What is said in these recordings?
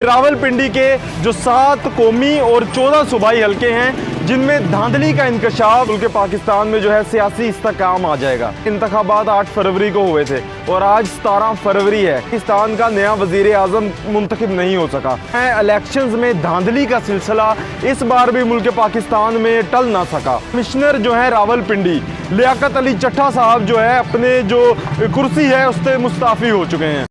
रावलपिंडी के जो 7 कौमी और 14 सूबाई हलके हैं जिनमें धांधली का इंकशाफ मुल्क पाकिस्तान में जो है सियासी इस्तेहकाम आ जाएगा। इंतखाबात 8 फरवरी को हुए थे और आज 17 फरवरी है। पाकिस्तान का नया वजीर आज़म मुंतखब नहीं हो सका है। इलेक्शंस में धांधली का सिलसिला इस बार भी मुल्क पाकिस्तान में टल ना सका। कमिश्नर जो है रावलपिंडी लियाकत अली चट्टा साहब जो है अपने जो कुर्सी है उससे मुस्ताफ़ी हो चुके हैं।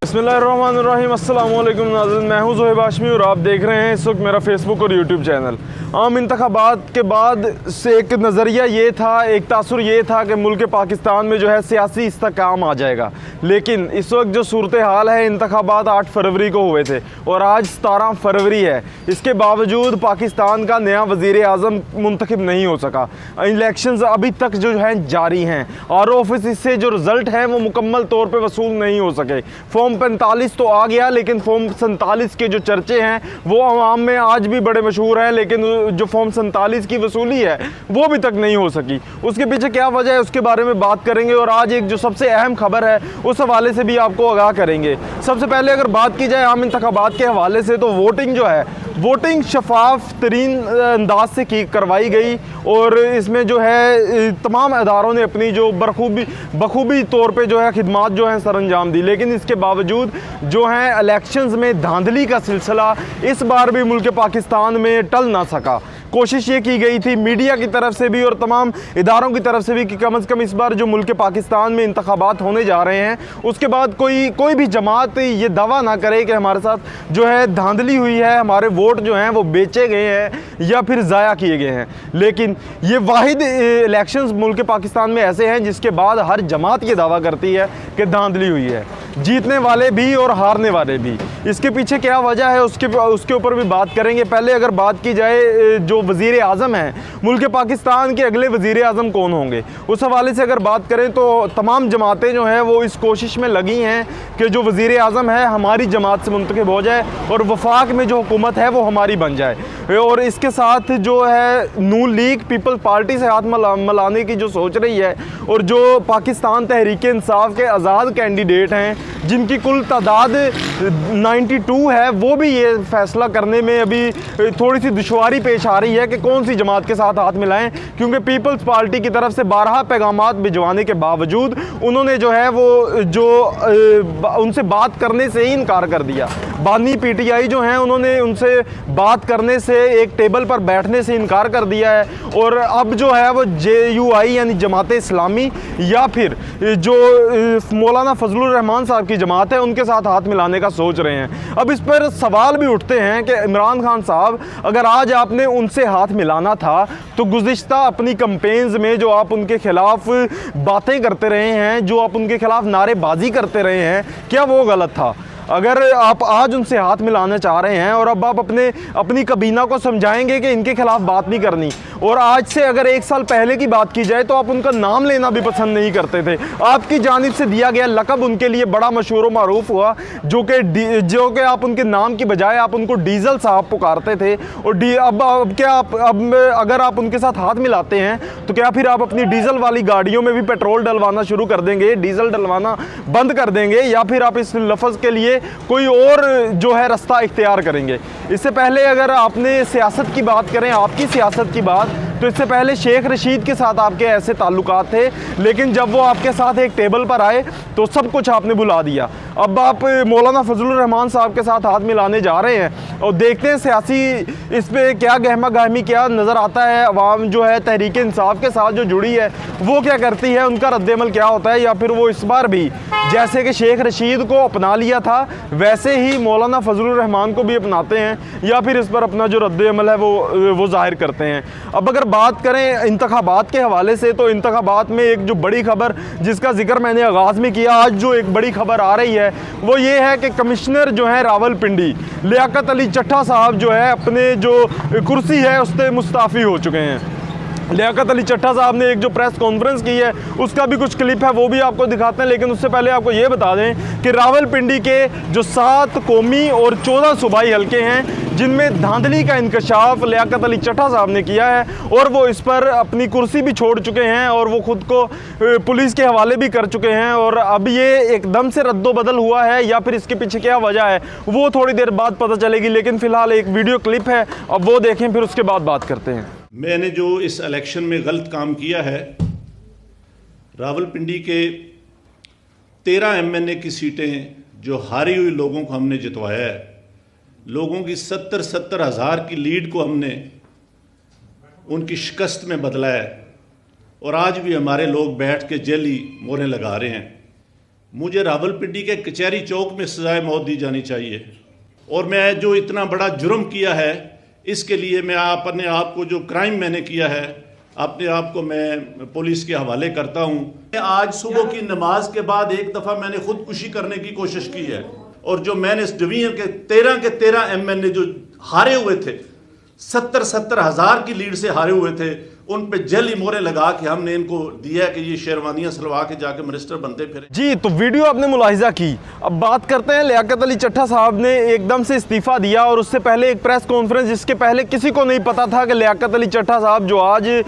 बिस्मिल्लाहिर्रहमानिर्रहीम, अस्सलाम वालेकुम नाज़रीन, मैं हूं ज़ोहेब हाशमी और आप देख रहे हैं इस वक्त मेरा फेसबुक और यूट्यूब चैनल। आम इंतखाबात के बाद से एक नज़रिया ये था, एक तासुर ये था कि मुल्क पाकिस्तान में जो है सियासी इस्तेहकाम आ जाएगा, लेकिन इस वक्त जो सूरत हाल है, इंतखाबात 8 फरवरी को हुए थे और आज 17 फरवरी है। इसके बावजूद पाकिस्तान का नया वज़ीर आज़म मुंतखब नहीं हो सका। इलेक्शंस अभी तक जो है जारी हैं और ऑफिस से जो रिज़ल्ट है वो मुकम्मल तौर पर वसूल नहीं हो सके। फॉर्म 45 तो आ गया, लेकिन फॉर्म 47 के जो चर्चे हैं वो आवाम में आज भी बड़े मशहूर हैं, लेकिन जो फॉर्म 47 की वसूली है वो भी तक नहीं हो सकी। उसके पीछे क्या वजह है उसके बारे में बात करेंगे और आज एक जो सबसे अहम खबर है उस हवाले से भी आपको आगाह करेंगे। सबसे पहले अगर बात की जाए आम इंतखाबात के हवाले से, तो वोटिंग जो है वोटिंग शफाफ तरीन अंदाज से करवाई गई और इसमें जो है तमाम अदारों ने अपनी जो बखूबी तौर पे जो है खिदमात जो है सरअंजाम दी। लेकिन इसके बावजूद जो है इलेक्शंस में धांधली का सिलसिला इस बार भी मुल्क पाकिस्तान में टल ना सका। कोशिश ये की गई थी मीडिया की तरफ से भी और तमाम इदारों की तरफ से भी कि कम से कम इस बार जो मुल्क पाकिस्तान में इंतखाबात होने जा रहे हैं उसके बाद कोई भी जमात ये दावा ना करे कि हमारे साथ जो है धांधली हुई है, हमारे वोट जो हैं वो बेचे गए हैं या फिर ज़ाया किए गए हैं। लेकिन ये वाहिद इलेक्शंस मुल्क पाकिस्तान में ऐसे हैं जिसके बाद हर जमात ये दावा करती है कि धांधली हुई है, जीतने वाले भी और हारने वाले भी। इसके पीछे क्या वजह है उसके ऊपर भी बात करेंगे। पहले अगर बात की जाए जो वज़ीर आज़म हैं मुल्क पाकिस्तान के अगले वज़ीर आज़म कौन होंगे, उस हवाले से अगर बात करें तो तमाम जमातें जो हैं वो इस कोशिश में लगी हैं कि जो वज़ीर आज़म है हमारी जमात से मुंतखब हो जाए और वफाक में जो हुकूमत है वो हमारी बन जाए। और इसके साथ जो है नून लीग पीपल्स पार्टी से हाथ मिलाने की जो सोच रही है और जो पाकिस्तान तहरीक इंसाफ के आज़ाद कैंडिडेट हैं जिनकी कुल तादाद 92 है, वो भी ये फैसला करने में अभी थोड़ी सी दुश्वारी पेश आ रही है कि कौन सी जमात के साथ हाथ मिलाएं, क्योंकि पीपल्स पार्टी की तरफ से 12 पैगामात भिजवाने के बावजूद उन्होंने जो है वो जो उनसे बात करने से ही इनकार कर दिया। बानी PTI जो हैं उन्होंने उनसे बात करने से, एक टेबल पर बैठने से इनकार कर दिया है और अब जो है वो JUI यानी जमात इस्लामी या फिर जो मौलाना फजलुर रहमान साहब की जमात है उनके साथ हाथ मिलाने का सोच रहे हैं। अब इस पर सवाल भी उठते हैं कि इमरान खान साहब, अगर आज आपने उनसे हाथ मिलाना था तो गुज़िश्ता अपनी कैंपेन्स में जो आप उनके खिलाफ बातें करते रहे हैं, जो आप उनके खिलाफ नारेबाजी करते रहे हैं, क्या वो गलत था? अगर आप आज उनसे हाथ मिलाना चाह रहे हैं और अब आप अपनी कबीना को समझाएंगे कि इनके खिलाफ बात नहीं करनी, और आज से अगर 1 साल पहले की बात की जाए तो आप उनका नाम लेना भी पसंद नहीं करते थे। आपकी जानिब से दिया गया लक़ब उनके लिए बड़ा मशहूर व मारूफ हुआ, जो कि आप उनके नाम की बजाय आप उनको डीज़ल साहब पुकारते थे। और अब अगर आप उनके साथ हाथ मिलाते हैं तो क्या फिर आप अपनी डीज़ल वाली गाड़ियों में भी पेट्रोल डलवाना शुरू कर देंगे, डीज़ल डलवाना बंद कर देंगे, या फिर आप इस लफ्ज़ के लिए कोई और जो है रास्ता इख्तियार करेंगे? इससे पहले अगर आपने सियासत की बात करें, आपकी सियासत की बात, तो इससे पहले शेख रशीद के साथ आपके ऐसे ताल्लुकात थे, लेकिन जब वो आपके साथ एक टेबल पर आए तो सब कुछ आपने भुला दिया। अब आप मौलाना फजलुर रहमान साहब के साथ हाथ मिलाने जा रहे हैं और देखते हैं सियासी इस पर क्या गहमा गहमी क्या नज़र आता है। अवाम जो है तहरीक इंसाफ के साथ जो जुड़ी है वो क्या करती है, उनका रद्द-ए-अमल क्या होता है, या फिर वो इस बार भी जैसे कि शेख रशीद को अपना लिया था वैसे ही मौलाना फजलुर रहमान को भी अपनाते हैं, या फिर इस पर अपना जो रद्द-ए-अमल है वो जाहिर करते हैं। अब अगर बात करें इंतखाबात के हवाले से, तो इंतखाबात में एक जो बड़ी खबर जिसका जिक्र मैंने आगाज़ में किया, आज जो एक बड़ी खबर आ रही है वो ये है कि कमिश्नर जो है रावलपिंडी लियाकत अली चट्टा साहब जो है अपने जो कुर्सी है उससे मुस्ताफ़ी हो चुके हैं। लियाकत अली चट्टा साहब ने एक जो प्रेस कॉन्फ्रेंस की है उसका भी कुछ क्लिप है, वो भी आपको दिखाते हैं। लेकिन उससे पहले आपको ये बता दें कि रावलपिंडी के जो 7 कौमी और 14 सूबाई हलके हैं जिनमें धांधली का इंकशाफ लियाकत अली चट्टा साहब ने किया है और वो इस पर अपनी कुर्सी भी छोड़ चुके हैं और वो खुद को पुलिस के हवाले भी कर चुके हैं। और अब ये एकदम से रद्दोबदल हुआ है या फिर इसके पीछे क्या वजह है वो थोड़ी देर बाद पता चलेगी। लेकिन फ़िलहाल एक वीडियो क्लिप है, अब वो देखें फिर उसके बाद बात करते हैं। मैंने जो इस इलेक्शन में गलत काम किया है, रावलपिंडी के 13 एमएनए की सीटें जो हारी हुई लोगों को हमने जितवाया है, लोगों की 70 हज़ार की लीड को हमने उनकी शिकस्त में बदला है और आज भी हमारे लोग बैठ के जेली मोहरें लगा रहे हैं। मुझे रावलपिंडी के कचहरी चौक में सजाए मौत दी जानी चाहिए और मैं जो इतना बड़ा जुर्म किया है इसके लिए मैं अपने आप को, जो क्राइम मैंने किया है, अपने आप को मैं पुलिस के हवाले करता हूं। आज सुबह की नमाज के बाद एक दफ़ा मैंने खुदकुशी करने की कोशिश की है और जो मैंने इस डिवीजन के 13 एमएनए जो हारे हुए थे, 70 हज़ार की लीड से हारे हुए थे, उन पे जेली मोहरें लगा के हमने इनको दिया कि ये शेरवानियां सलवा के जाके मिनिस्टर बनते फिरे। जी, तो वीडियो आपने मुलाहिजा की। अब बात करते हैं, लियाकत अली चट्टा साहब ने एकदम से इस्तीफ़ा दिया और उससे पहले एक प्रेस कॉन्फ्रेंस, जिसके पहले किसी को नहीं पता था कि लियाकत अली चट्टा साहब जो आज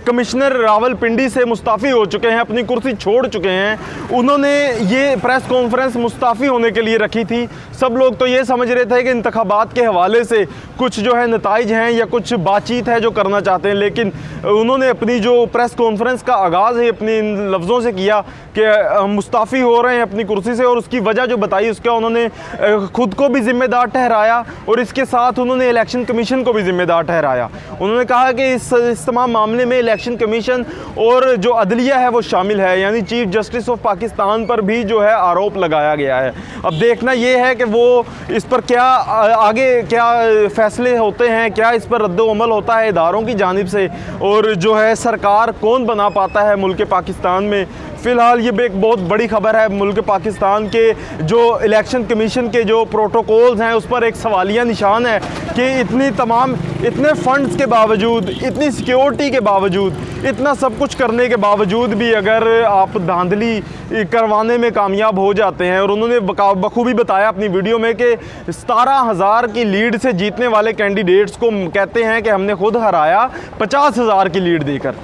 कमिश्नर रावलपिंडी से मुस्ताफ़ी हो चुके हैं, अपनी कुर्सी छोड़ चुके हैं, उन्होंने ये प्रेस कॉन्फ्रेंस मुस्ताफ़ी होने के लिए रखी थी। सब लोग तो ये समझ रहे थे कि इंतखाबात के हवाले से कुछ जो है नताइज हैं या कुछ बातचीत है जो करना चाहते हैं, लेकिन उन्होंने अपनी जो प्रेस कॉन्फ्रेंस का आगाज़ है अपने इन लफ्ज़ों से किया कि मुस्ताफ़ी हो रहे हैं अपनी कुर्सी से, और उसकी वजह जो बताई उसका उन्होंने खुद को भी ज़िम्मेदार ठहराया और इसके साथ उन्होंने इलेक्शन कमीशन को भी ज़िम्मेदार ठहराया। उन्होंने कहा कि इस तमाम मामले में इलेक्शन कमीशन और जो अदलिया है वो शामिल है, यानी चीफ जस्टिस ऑफ पाकिस्तान पर भी जो है आरोप लगाया गया है। अब देखना ये है कि वो इस पर क्या आगे क्या फ़ैसले होते हैं, क्या इस पर रद्द-ओ-अमल होता है इदारों की जानिब से, और जो है सरकार कौन बना पाता है मुल्क पाकिस्तान में। फ़िलहाल ये भी एक बहुत बड़ी खबर है। मुल्क पाकिस्तान के जो इलेक्शन कमीशन के जो प्रोटोकॉल्स हैं उस पर एक सवालिया निशान है कि इतने फंड्स के बावजूद, इतनी सिक्योरिटी के बावजूद, इतना सब कुछ करने के बावजूद भी अगर आप धांधली करवाने में कामयाब हो जाते हैं। और उन्होंने बखूबी बताया अपनी वीडियो में कि 17,000 की लीड से जीतने वाले कैंडिडेट्स को कहते हैं कि हमने खुद हराया 50,000 की लीड देकर।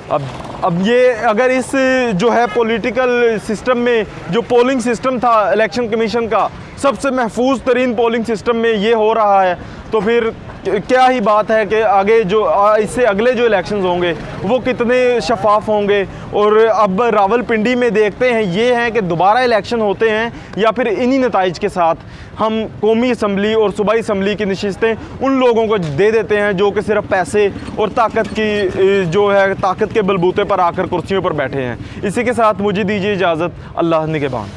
अब ये अगर इस जो है पॉलिटिकल सिस्टम में जो पोलिंग सिस्टम था इलेक्शन कमीशन का, सबसे महफूज तरीन पोलिंग सिस्टम में ये हो रहा है, तो फिर क्या ही बात है कि आगे जो इससे अगले जो इलेक्शंस होंगे वो कितने शफाफ होंगे। और अब रावलपिंडी में देखते हैं ये हैं कि दोबारा इलेक्शन होते हैं या फिर इन्हीं नताइज के साथ हम कौमी असम्बली और सूबाई असम्बली की नशिस्तें उन लोगों को दे देते हैं जो कि सिर्फ पैसे और ताकत की जो है ताकत के बलबूते पर आकर कुर्सियों पर बैठे हैं। इसी के साथ मुझे दीजिए इजाज़त। अल्लाह निगहबान।